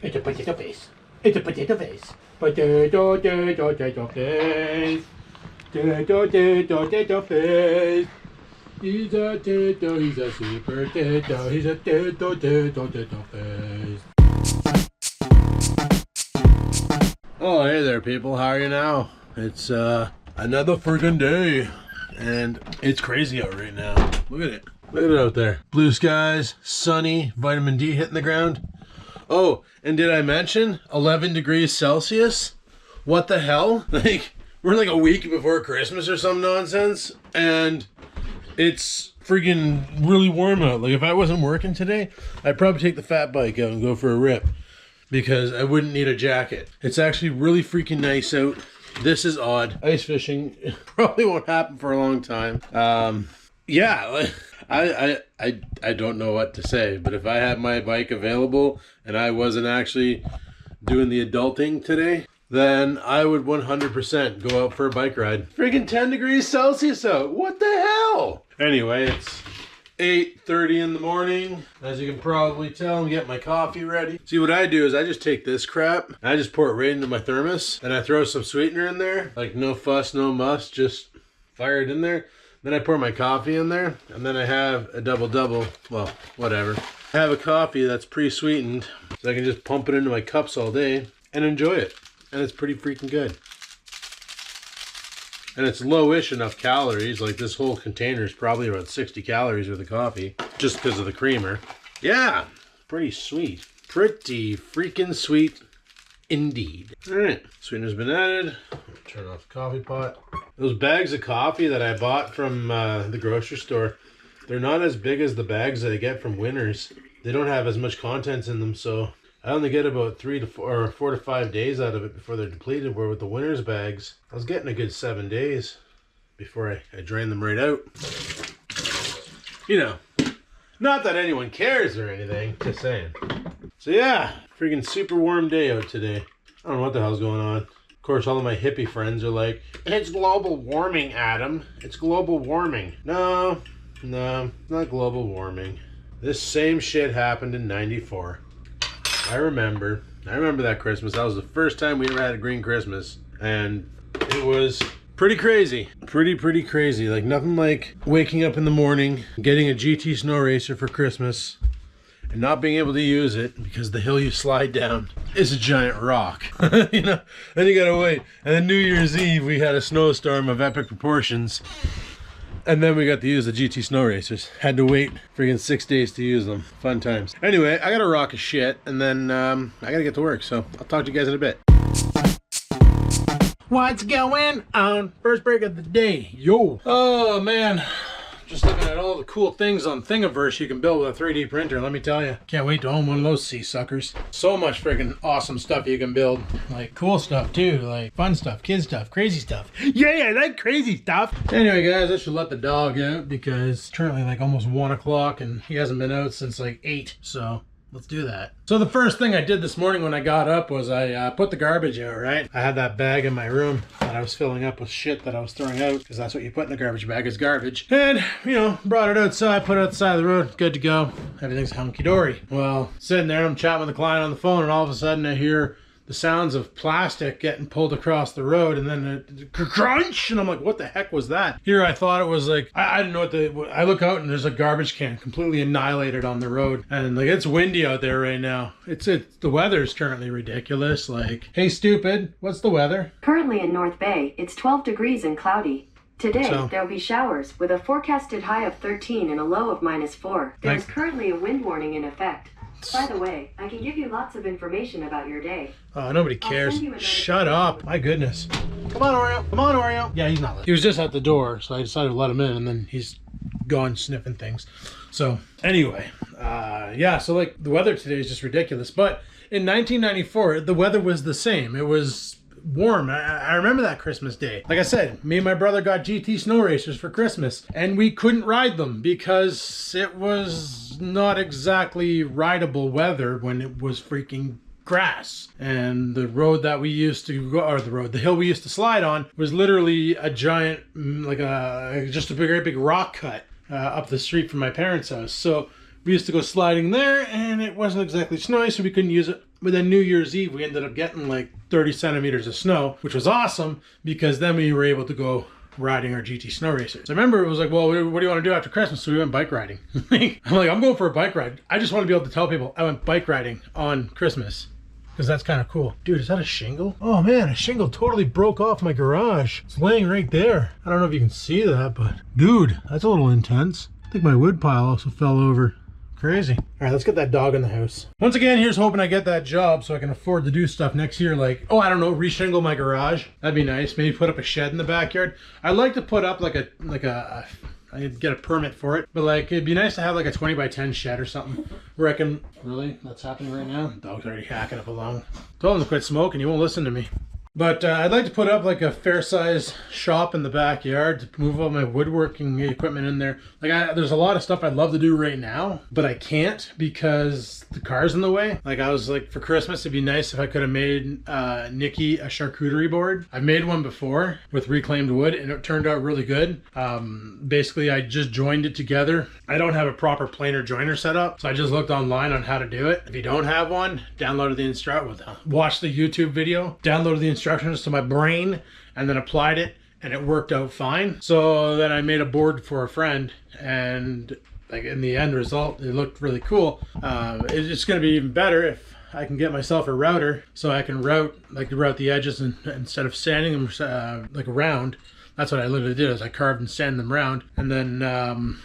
It's a potato face. It's a potato face. Potato, potato, potato face. Potato, potato, potato face. He's a potato, he's a sweet potato. He's a potato, potato, potato face. Oh, hey there, people. How are you now? It's another friggin' day, and it's crazy out right now. Look at it. Look at it out there. Blue skies, sunny, vitamin D hitting the ground. Oh, and did I mention 11 degrees Celsius? What the hell? Like, we're like a week before Christmas or some nonsense, and it's freaking really warm out. Like, if I wasn't working today, I'd probably take the fat bike out and go for a rip, because I wouldn't need a jacket. It's actually really freaking nice out. This is odd. Ice fishing probably won't happen for a long time. Yeah, I don't know what to say, but if I had my bike available and I wasn't actually doing the adulting today, then I would 100% go out for a bike ride. Freaking 10 degrees Celsius out. What the hell? Anyway, it's 8:30 in the morning. As you can probably tell, I'm getting my coffee ready. See, what I do is I just take this crap and I just pour it right into my thermos and I throw some sweetener in there. Like, no fuss, no muss, just fire it in there. Then I pour my coffee in there, and then I have a double-double, well, whatever. I have a coffee that's pre-sweetened, so I can just pump it into my cups all day and enjoy it. And it's pretty freaking good. And it's low-ish enough calories, like this whole container is probably about 60 calories worth of coffee, just because of the creamer. Yeah, pretty sweet. Pretty freaking sweet indeed. All right, sweetener's been added. Turn off the coffee pot. Those bags of coffee that I bought from the grocery store, they're not as big as the bags that I get from Winners. They don't have as much contents in them, so I only get about 4 to 5 days out of it before they're depleted, where with the Winners bags, I was getting a good 7 days before I drained them right out. You know, not that anyone cares or anything, just saying. So yeah, freaking super warm day out today. I don't know what the hell's going on. Of course, all of my hippie friends are like, it's global warming, Adam. It's global warming. No, not global warming. This same shit happened in '94. I remember that Christmas. That was the first time we ever had a green Christmas. And it was pretty crazy. Pretty crazy. Like, nothing like waking up in the morning, getting a GT snow racer for Christmas, and not being able to use it because the hill you slide down is a giant rock. You know, then you gotta wait. And then New Year's Eve, we had a snowstorm of epic proportions. And then we got to use the GT snow racers. Had to wait freaking 6 days to use them. Fun times. Anyway, I gotta rock a shit, and then I gotta get to work. So I'll talk to you guys in a bit. What's going on? First break of the day. Yo. Oh, man. Just looking at all the cool things on Thingiverse you can build with a 3D printer, let me tell you. Can't wait to own one of those sea suckers. So much freaking awesome stuff you can build. Like, cool stuff too, like fun stuff, kid stuff, crazy stuff. Yeah, I like crazy stuff. Anyway, guys, I should let the dog out because it's currently like almost 1 o'clock and he hasn't been out since like 8, so let's do that. So the first thing I did this morning when I got up was I put the garbage out, right? I had that bag in my room that I was filling up with shit that I was throwing out, because that's what you put in the garbage bag, is garbage. And, you know, brought it outside, put it out the side of the road, good to go. Everything's hunky-dory. Well, sitting there, I'm chatting with the client on the phone, and all of a sudden I hear the sounds of plastic getting pulled across the road, and then a crunch, and I'm like, what the heck was that? Here I thought it was like, I didn't know what I look out and there's a garbage can completely annihilated on the road, and like, it's windy out there right now. The weather's currently ridiculous. Like, hey stupid, what's the weather? Currently in North Bay, it's 12 degrees and cloudy. Today, there'll be showers with a forecasted high of 13 and a low of -4. There's currently a wind warning in effect. By the way, I can give you lots of information about your day. Oh, nobody cares. Shut up. My goodness. Come on, Oreo. Come on, Oreo. Yeah, he's not listening. He was just at the door, so I decided to let him in, and then he's gone sniffing things. So, anyway, yeah, so like the weather today is just ridiculous. But in 1994, the weather was the same. It was warm. I remember that Christmas day. Like I said, me and my brother got GT snow racers for Christmas, and we couldn't ride them because it was not exactly rideable weather when it was freaking grass. And the road that we used to go, or the hill we used to slide on, was literally a giant, just a very big rock cut up the street from my parents' house. So We used to go sliding there, and it wasn't exactly snowy, so we couldn't use it. But then New Year's Eve, we ended up getting like 30 centimeters of snow, which was awesome because then we were able to go riding our GT snow racers. I remember it was like, well, what do you want to do after Christmas? So we went bike riding. I'm like, I'm going for a bike ride. I just want to be able to tell people I went bike riding on Christmas because that's kind of cool. Dude, is that a shingle? Oh man, a shingle totally broke off my garage. It's laying right there. I don't know if you can see that, but dude, that's a little intense. I think my wood pile also fell over. Crazy. All right, let's get that dog in the house. Once again, here's hoping I get that job so I can afford to do stuff next year. Like, oh, I don't know, reshingle my garage. That'd be nice. Maybe put up a shed in the backyard. I'd like to put up I'd get a permit for it, but like, it'd be nice to have like a 20 by 10 shed or something where I can, really? That's happening right now? The dog's already hacking up a lung. Told him to quit smoking, he won't listen to me. But I'd like to put up like a fair size shop in the backyard to move all my woodworking equipment in there. Like there's a lot of stuff I'd love to do right now, but I can't because the car's in the way. Like I was like, for Christmas, it'd be nice if I could have made Nikki a charcuterie board. I've made one before with reclaimed wood and it turned out really good. Basically, I just joined it together. I don't have a proper planer joiner set up, so I just looked online on how to do it. If you don't have one, download the watch the YouTube video, download the instructions to my brain, and then applied it, and it worked out fine. So then I made a board for a friend, and like in the end result, it looked really cool. It's going to be even better if I can get myself a router so I can route the edges and instead of sanding them like round. That's what I literally did, is I carved and sanded them round, and then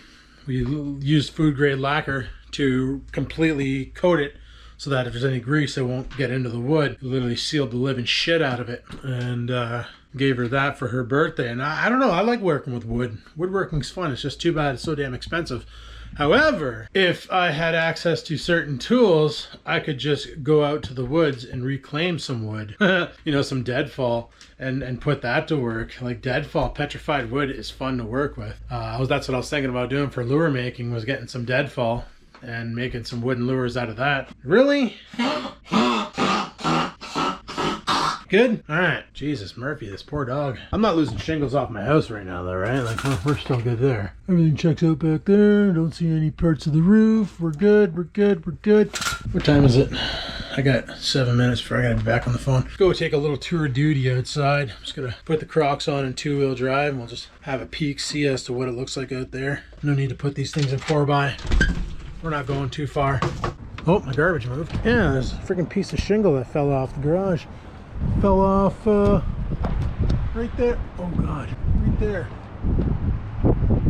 we used food grade lacquer to completely coat it so that if there's any grease, it won't get into the wood. Literally sealed the living shit out of it, and gave her that for her birthday. And I don't know, I like working with wood. Woodworking's fun. It's just too bad it's so damn expensive. However, if I had access to certain tools, I could just go out to the woods and reclaim some wood, you know, some deadfall, and put that to work. Like deadfall, petrified wood is fun to work with. That's what I was thinking about doing for lure making, was getting some deadfall and making some wooden lures out of that. Really? Good? All right. Jesus, Murphy, this poor dog. I'm not losing shingles off my house right now, though, right? Like, we're still good there. Everything checks out back there. Don't see any parts of the roof. We're good. We're good. We're good. What time is it? I got 7 minutes before I gotta be back on the phone. Go take a little tour of duty outside. I'm just gonna put the Crocs on in 2-wheel drive, and we'll just have a peek, see as to what it looks like out there. No need to put these things in 4x. We're not going too far. Oh, my garbage moved. Yeah, there's a freaking piece of shingle that fell off the garage. Fell off right there. Oh God, right there.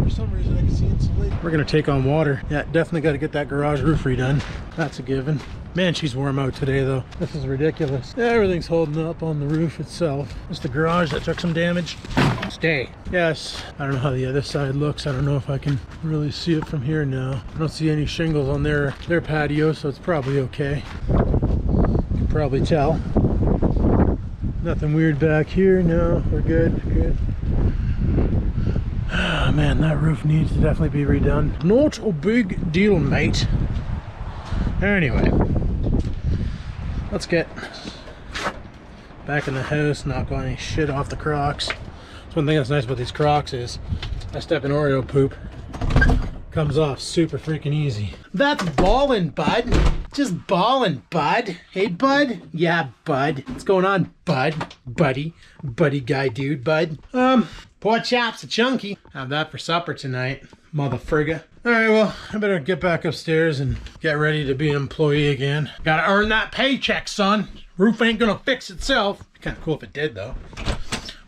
For some reason I can see insulation. We're gonna take on water. Yeah, definitely got to get that garage roof redone. That's a given. Man, she's warm out today though. This is ridiculous. Everything's holding up on the roof itself. It's the garage that took some damage. Stay. Yes, I don't know how the other side looks. I don't know if I can really see it from here now. I don't see any shingles on their patio, so it's probably okay. You can probably tell. Nothing weird back here. No, we're good. Good. Oh, man, that roof needs to definitely be redone. Not a big deal, mate. Anyway, let's get back in the house, knock on any shit off the Crocs. So one thing that's nice about these Crocs is I step in Oreo poop, comes off super freaking easy. That's ballin', bud. Just ballin', bud. Hey, bud? Yeah, bud. What's going on, bud? Buddy guy dude, bud. Pork chops are chunky. Have that for supper tonight, mother frigga. Alright, well, I better get back upstairs and get ready to be an employee again. Gotta earn that paycheck, son. Roof ain't gonna fix itself. Be kinda cool if it did, though.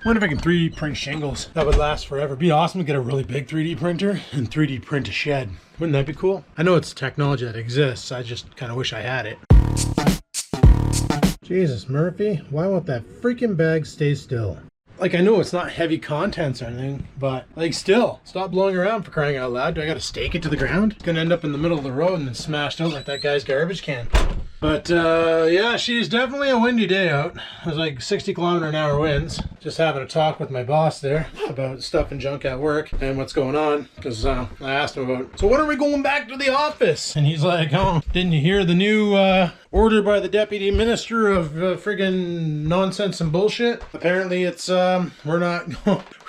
Wonder if I can 3D print shingles. That would last forever. It'd be awesome to get a really big 3D printer and 3D print a shed. Wouldn't that be cool? I know it's technology that exists. I just kind of wish I had it. Jesus, Murphy, why won't that freaking bag stay still? Like, I know it's not heavy contents or anything, but like, still, stop blowing around, for crying out loud. Do I gotta stake it to the ground? Gonna end up in the middle of the road and then smashed out like that guy's garbage can. But yeah, she's definitely a windy day out. It was like 60-kilometer-an-hour winds. Just having a talk with my boss there about stuff and junk at work and what's going on. Because I asked him about, so when are we going back to the office? And he's like, oh, didn't you hear the new order by the deputy minister of friggin' nonsense and bullshit? Apparently it's, we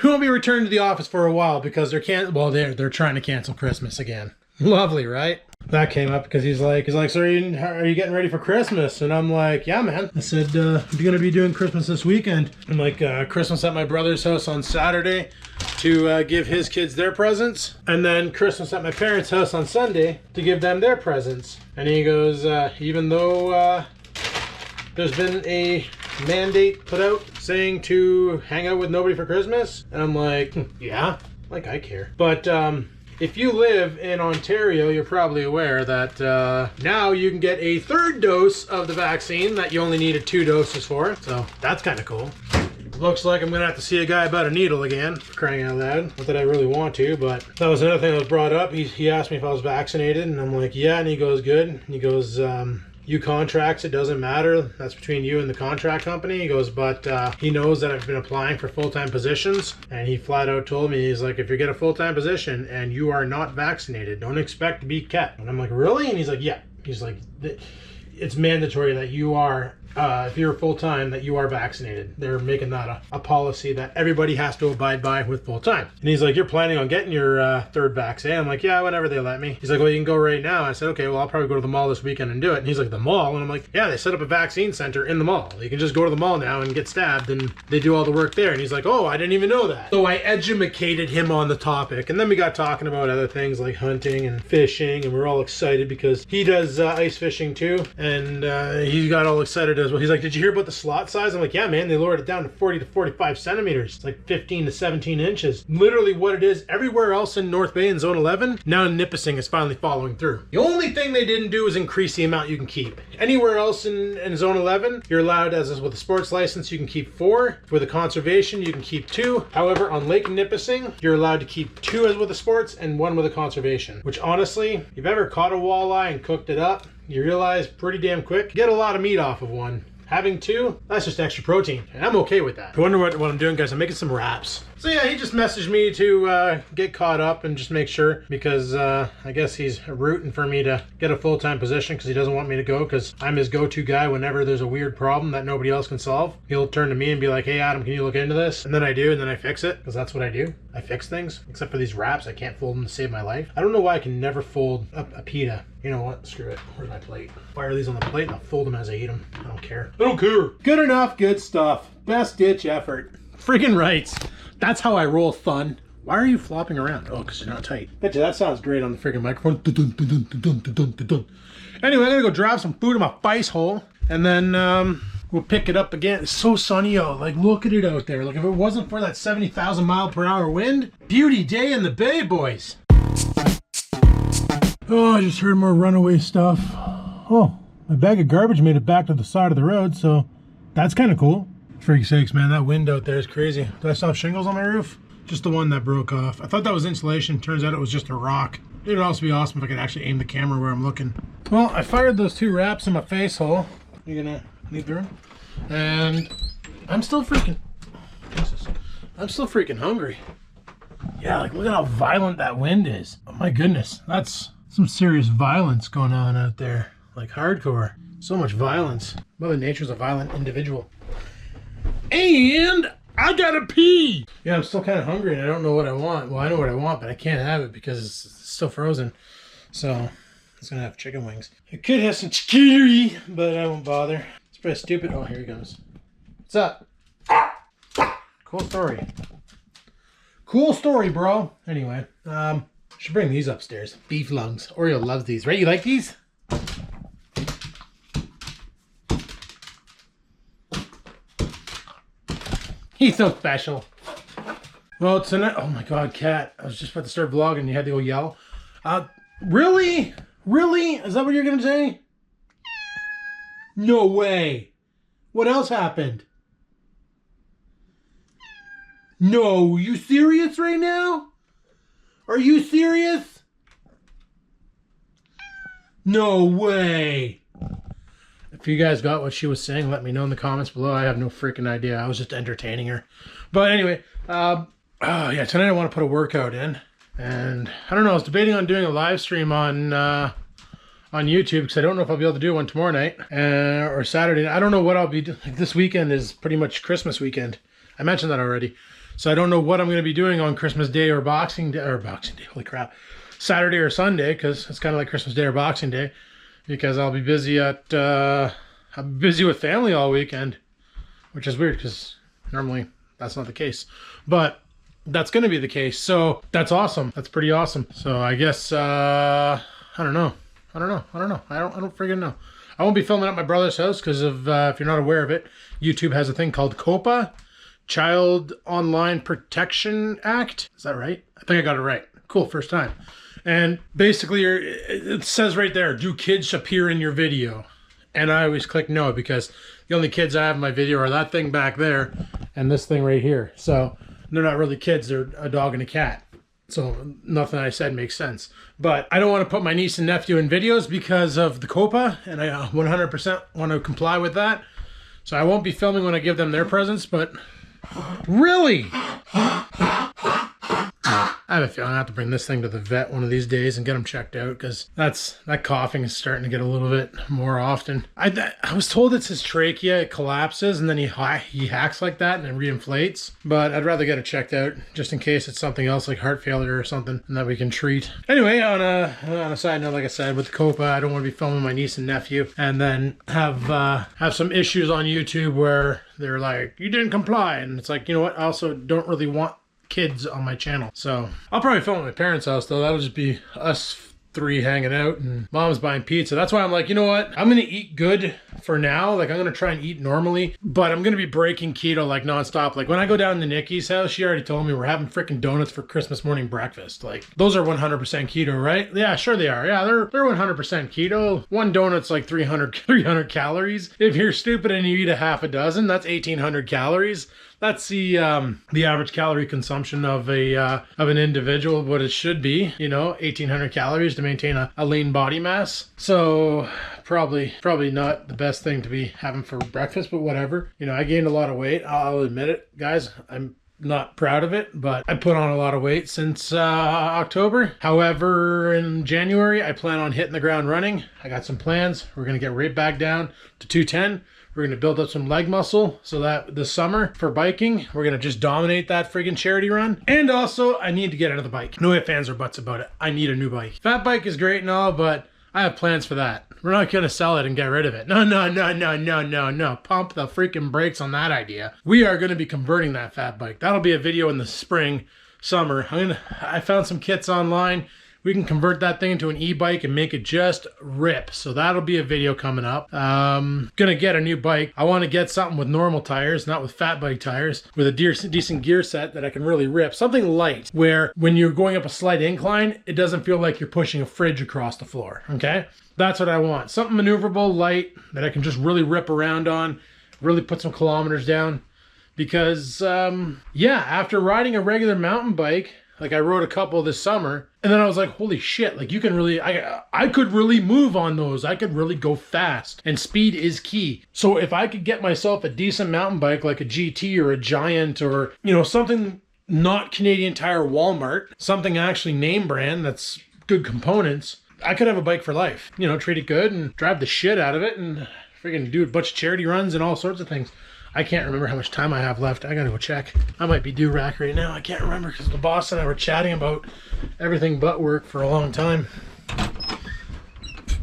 won't be returned to the office for a while because they're trying to cancel Christmas again. Lovely, right? That came up because he's like, so are you getting ready for Christmas? And I'm like, yeah, man. I said, I'm gonna be doing Christmas this weekend. I'm like, Christmas at my brother's house on Saturday to give his kids their presents, and then Christmas at my parents' house on Sunday to give them their presents. And he goes, even though there's been a mandate put out saying to hang out with nobody for Christmas, and I'm like, yeah, like I care. But if you live in Ontario, you're probably aware that now you can get a 3rd dose of the vaccine that you only needed 2 doses for. So that's kind of cool. Looks like I'm gonna have to see a guy about a needle again, for crying out loud. Not that I really want to, but that was another thing that was brought up. He asked me if I was vaccinated, and I'm like, yeah, and he goes, good. And he goes, you contracts, it doesn't matter. That's between you and the contract company. He goes, but he knows that I've been applying for full-time positions, and he flat out told me, he's like, if you get a full-time position and you are not vaccinated, don't expect to be kept. And I'm like, really? And he's like, yeah. He's like, it's mandatory that you are, if you're full-time, that you are vaccinated. They're making that a policy that everybody has to abide by with full-time. And he's like, you're planning on getting your 3rd vaccine? I'm like, yeah, whenever they let me. He's like, well, you can go right now. I said, okay, well, I'll probably go to the mall this weekend and do it. And he's like, the mall? And I'm like, yeah, they set up a vaccine center in the mall. You can just go to the mall now and get stabbed, and they do all the work there. And he's like, oh, I didn't even know that. So I educated him on the topic. And then we got talking about other things like hunting and fishing, and we're all excited because he does ice fishing too. And he got all excited as well. He's like, did you hear about the slot size? I'm like, yeah, man, they lowered it down to 40 to 45 centimeters. It's like 15 to 17 inches. Literally what it is, everywhere else in North Bay in Zone 11, now Nipissing is finally following through. The only thing they didn't do is increase the amount you can keep. Anywhere else in Zone 11, you're allowed, as is with a sports license, you can keep 4. With a conservation, you can keep 2. However, on Lake Nipissing, you're allowed to keep 2 as with a sports and 1 with a conservation. Which honestly, if you've ever caught a walleye and cooked it up, you realize pretty damn quick, you get a lot of meat off of 1. Having 2, that's just extra protein, and I'm okay with that. I wonder what I'm doing, guys. I'm making some wraps. So yeah, he just messaged me to get caught up and just make sure, because I guess he's rooting for me to get a full-time position because he doesn't want me to go, because I'm his go-to guy whenever there's a weird problem that nobody else can solve. He'll turn to me and be like, hey Adam, can you look into this? And then I do, and then I fix it, because that's what I do. I fix things, except for these wraps. I can't fold them to save my life. I don't know why I can never fold a pita. You know what? Screw it. Where's my plate? Fire these on the plate and I'll fold them as I eat them. I don't care. I don't care. Good enough, good stuff. Best ditch effort. Freaking rights. That's how I roll, Thun. Why are you flopping around? Oh, because you're not tight. Bet you that sounds great on the freaking microphone. Anyway, I'm gonna go drop some food in my face hole, and then we'll pick it up again. It's so sunny out. Like, look at it out there. Like, if it wasn't for that 70,000 mile per hour wind, beauty day in the bay, boys. Oh, I just heard more runaway stuff. Oh, my bag of garbage made it back to the side of the road, so that's kind of cool. For sakes, man, that wind out there is crazy. Do I still have shingles on my roof? Just the one that broke off. I thought that was insulation. Turns out it was just a rock. It would also be awesome if I could actually aim the camera where I'm looking. Well, I fired those 2 wraps in my face hole. You gonna leave the room? And I'm still freaking... Jesus. I'm still freaking hungry. Yeah, like, look at how violent that wind is. Oh my goodness. That's some serious violence going on out there. Like, hardcore. So much violence. Mother Nature's a violent individual. And I gotta pee! Yeah, I'm still kind of hungry and I don't know what I want. Well, I know what I want, but I can't have it because it's still frozen. So, I'm just gonna have chicken wings. I could have some charcuterie, but I won't bother. It's pretty stupid. Oh, here he comes. What's up? Cool story. Cool story, bro. Anyway, should bring these upstairs. Beef lungs. Oreo loves these, right? You like these? He's so special. Well, tonight, oh my God, Kat. I was just about to start vlogging and you had to go yell. Really? Really? Is that what you're gonna say? No way. What else happened? No, you serious right now? Are you serious? No way. If you guys got what she was saying, let me know in the comments below. I have no freaking idea. I was just entertaining her. But anyway, oh yeah, tonight I want to put a workout in. And I don't know, I was debating on doing a live stream on YouTube because I don't know if I'll be able to do one tomorrow night or Saturday. I don't know what I'll be doing. This weekend is pretty much Christmas weekend. I mentioned that already. So I don't know what I'm going to be doing on Christmas Day or Boxing Day, holy crap. Saturday or Sunday, because it's kind of like Christmas Day or Boxing Day, because I'll be busy I'm busy with family all weekend, which is weird because normally that's not the case, but that's going to be the case. So that's awesome. That's pretty awesome. So I guess I don't know. I don't friggin' know. I won't be filming at my brother's house because of if you're not aware of it, YouTube has a thing called COPA, Child Online Protection Act. Is that right? I think I got it right. Cool, first time. And basically, it says right there, do kids appear in your video? And I always click no, because the only kids I have in my video are that thing back there and this thing right here. So they're not really kids, they're a dog and a cat. So nothing I said makes sense. But I don't want to put my niece and nephew in videos because of the COPA, and I 100% want to comply with that. So I won't be filming when I give them their presents, but really? I have a feeling I have to bring this thing to the vet one of these days and get him checked out, because that coughing is starting to get a little bit more often. I was told it's his trachea, it collapses and then he hacks like that and then reinflates. But I'd rather get it checked out just in case it's something else like heart failure or something and that we can treat. Anyway, on a side note, like I said, with the COPA, I don't want to be filming my niece and nephew and then have some issues on YouTube where they're like, you didn't comply, and it's like, you know what? I also don't really want kids on my channel. So I'll probably film at my parents' house though. That'll just be us three hanging out and mom's buying pizza. That's why I'm like, you know what? I'm gonna eat good for now. Like, I'm gonna try and eat normally, but I'm gonna be breaking keto like nonstop. Like, when I go down to Nikki's house, she already told me we're having freaking donuts for Christmas morning breakfast. Like, those are 100% keto, right? Yeah, sure they are. Yeah, they're 100% keto. One donut's like 300 calories. If you're stupid and you eat a half a dozen, that's 1,800 calories. That's the average calorie consumption of an individual, what it should be, you know, 1,800 calories to maintain a lean body mass. So probably not the best thing to be having for breakfast, but whatever. You know, I gained a lot of weight. I'll admit it, guys. I'm not proud of it, but I put on a lot of weight since October. However, in January, I plan on hitting the ground running. I got some plans. We're going to get right back down to 210. We're going to build up some leg muscle so that this summer for biking, we're going to just dominate that friggin' charity run. And also, I need to get another bike. No ifs, ands, or buts about it. I need a new bike. Fat bike is great and all, but I have plans for that. We're not going to sell it and get rid of it. No. Pump the freaking brakes on that idea. We are going to be converting that fat bike. That'll be a video in the spring, summer. I found some kits online. We can convert that thing into an e-bike and make it just rip. So that'll be a video coming up. Gonna get a new bike. I want to get something with normal tires, not with fat bike tires, with a decent gear set that I can really rip. Something light, where when you're going up a slight incline, it doesn't feel like you're pushing a fridge across the floor, okay? That's what I want. Something maneuverable, light, that I can just really rip around on, really put some kilometers down. Because, yeah, after riding a regular mountain bike, like I rode a couple this summer, and then I was like, holy shit, like you can really, I could really move on those. I could really go fast, and speed is key. So if I could get myself a decent mountain bike like a GT or a Giant, or, you know, something not Canadian Tire Walmart, something actually name brand that's good components, I could have a bike for life. You know, treat it good and drive the shit out of it and freaking do a bunch of charity runs and all sorts of things. I can't remember how much time I have left. I gotta go check. I might be due rack right now. I can't remember because the boss and I were chatting about everything but work for a long time.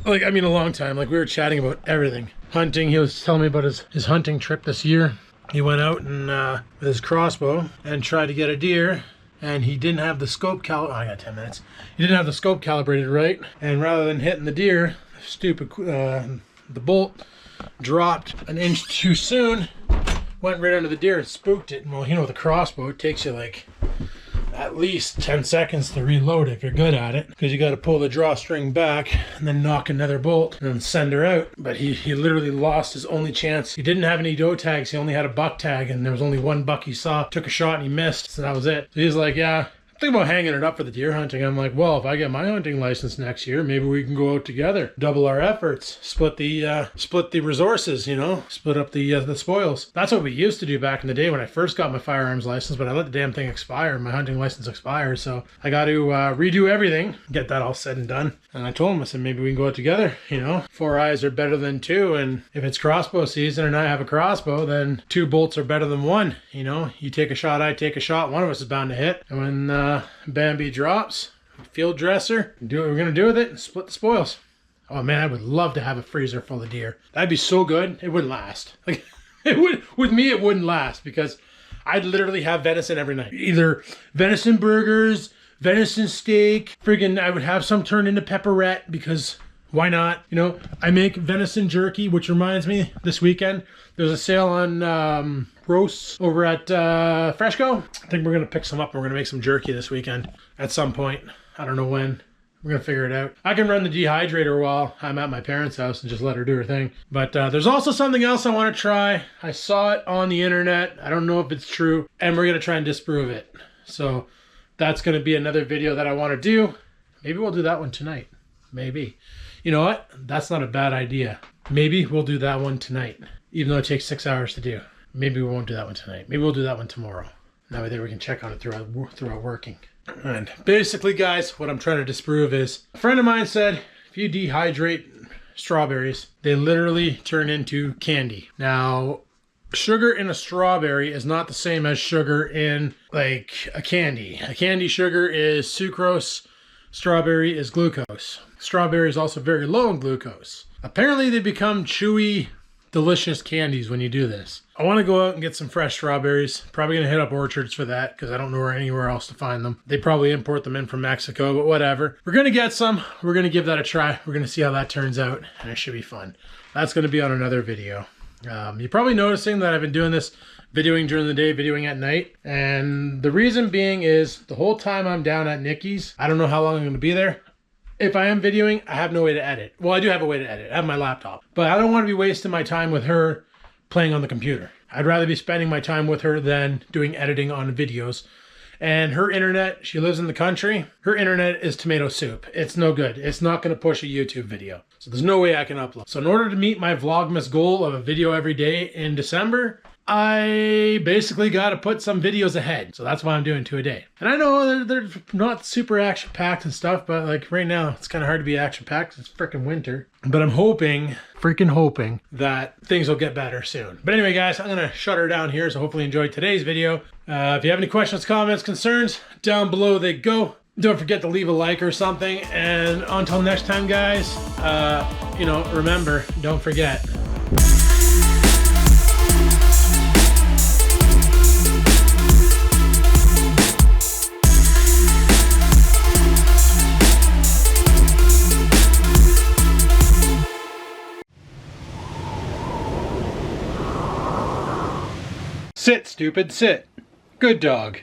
Like, I mean a long time. Like, we were chatting about everything. Hunting, he was telling me about his hunting trip this year. He went out and with his crossbow and tried to get a deer, and he didn't have the scope I got 10 minutes. He didn't have the scope calibrated right, and rather than hitting the deer, the bolt dropped an inch too soon, went right under the deer and spooked it. And well, you know, with a crossbow, it takes you like at least 10 seconds to reload if you're good at it, because you got to pull the drawstring back and then knock another bolt and then send her out. But he literally lost his only chance. He didn't have any doe tags. He only had a buck tag, and there was only one buck he saw. Took a shot and he missed, so that was it. So he's like, yeah, think about hanging it up for the deer hunting. I'm like, well, if I get my hunting license next year, maybe we can go out together, double our efforts, split the resources, you know, split up the spoils. That's what we used to do back in the day when I first got my firearms license, but I let the damn thing expire. My hunting license expired, so I got to redo everything, get that all said and done. And I told him, I said, maybe we can go out together, you know, 4 eyes are better than 2, and if it's crossbow season and I have a crossbow, then 2 bolts are better than 1, you know. You take a shot, I take a shot, one of us is bound to hit, and when Bambi drops, field dresser, do what we're gonna do with it and split the spoils. Oh man, I would love to have a freezer full of deer. That'd be so good. It wouldn't last. Like it would, with me, it wouldn't last because I'd literally have venison every night. Either venison burgers, venison steak, friggin' I would have some turned into pepperette because why not? You know, I make venison jerky, which reminds me, this weekend, there's a sale on roasts over at Freshco. I think we're gonna pick some up and we're gonna make some jerky this weekend at some point. I don't know when. We're gonna figure it out. I can run the dehydrator while I'm at my parents' house and just let her do her thing. But there's also something else I want to try. I saw it on the internet. I don't know if it's true, and we're gonna try and disprove it. So that's gonna be another video that I want to do. Maybe we'll do that one tonight. Maybe. You know what? That's not a bad idea. Maybe we'll do that one tonight, even though it takes 6 hours to do. Maybe we won't do that one tonight. Maybe we'll do that one tomorrow. That way we can check on it throughout working. And basically, guys, what I'm trying to disprove is a friend of mine said if you dehydrate strawberries, they literally turn into candy. Now, sugar in a strawberry is not the same as sugar in like a candy. A candy sugar is sucrose, strawberry is glucose. Strawberry is also very low in glucose. Apparently, they become chewy, delicious candies when you do this. I want to go out and get some fresh strawberries. Probably going to hit up orchards for that because I don't know anywhere else to find them. They probably import them in from Mexico, but whatever. We're going to get some. We're going to give that a try. We're going to see how that turns out, and it should be fun. That's going to be on another video. You're probably noticing that I've been doing this videoing during the day, videoing at night. And the reason being is the whole time I'm down at Nikki's, I don't know how long I'm going to be there. If I am videoing, I have no way to edit. Well, I do have a way to edit. I have my laptop. But I don't want to be wasting my time with her playing on the computer. I'd rather be spending my time with her than doing editing on videos. And her internet, she lives in the country. Her internet is tomato soup. It's no good. It's not going to push a YouTube video. So there's no way I can upload. So in order to meet my Vlogmas goal of a video every day in December, I basically got to put some videos ahead. So that's why I'm doing 2 a day. And I know they're not super action-packed and stuff, but like right now, it's kind of hard to be action-packed. It's freaking winter. But I'm freaking hoping that things will get better soon. But anyway, guys, I'm going to shut her down here. So hopefully you enjoyed today's video. If you have any questions, comments, concerns, down below they go. Don't forget to leave a like or something. And until next time, guys, remember, don't forget. Sit, stupid, sit. Good dog.